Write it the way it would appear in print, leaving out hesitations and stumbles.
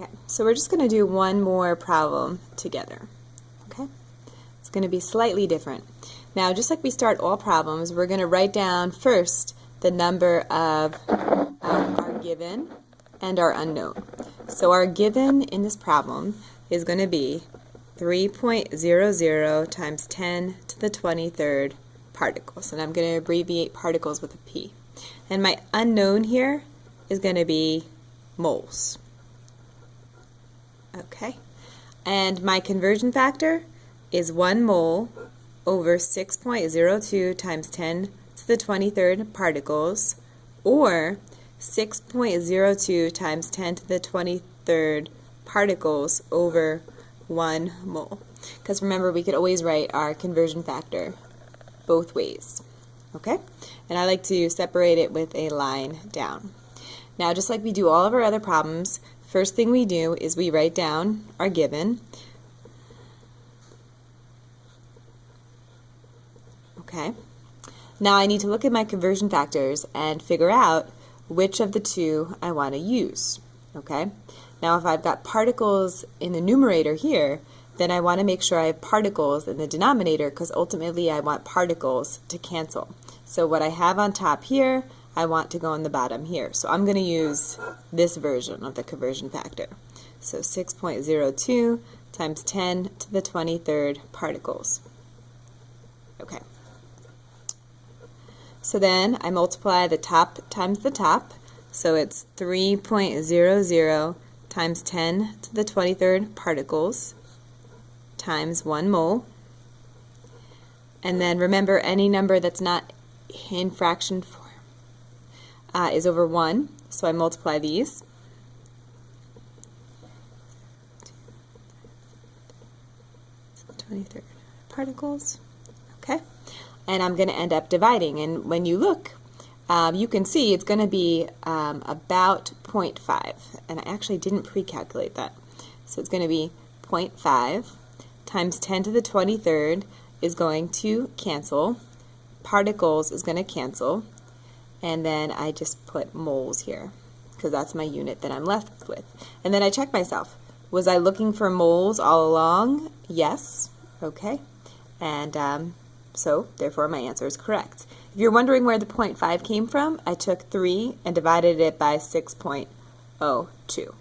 Okay, so we're just going to do one more problem together. Okay, it's going to be slightly different. Now, just like we start all problems, we're going to write down first the number of our given and our unknown. So our given in this problem is going to be 3.00 times 10 to the 23rd particles. And I'm going to abbreviate particles with a P. And my unknown here is going to be moles. Okay, and my conversion factor is 1 mole over 6.02 times 10 to the 23rd particles, or 6.02 times 10 to the 23rd particles over 1 mole. Because remember, we could always write our conversion factor both ways. Okay, and I like to separate it with a line down. Now, just like we do all of our other problems, first thing we do is we write down our given. Okay. Now I need to look at my conversion factors and figure out which of the two I want to use. Okay. Now if I've got particles in the numerator here, then I want to make sure I have particles in the denominator, because ultimately I want particles to cancel. So what I have on top here, I want to go on the bottom here. So I'm going to use this version of the conversion factor. So 6.02 times 10 to the 23rd particles. Okay. So then I multiply the top times the top. So it's 3.00 times 10 to the 23rd particles times 1 mole. And then remember, any number that's not in fraction form is over 1, so I multiply these. So 23rd particles. Okay, and I'm going to end up dividing, and when you look, you can see it's going to be about 0.5, and I actually didn't pre-calculate that. So it's going to be 0.5 times 10 to the 23rd is going to cancel. Particles is going to cancel. And then I just put moles here, because that's my unit that I'm left with. And then I check myself. Was I looking for moles all along? Yes. Okay. And so, therefore, my answer is correct. If you're wondering where the 0.5 came from, I took 3 and divided it by 6.02.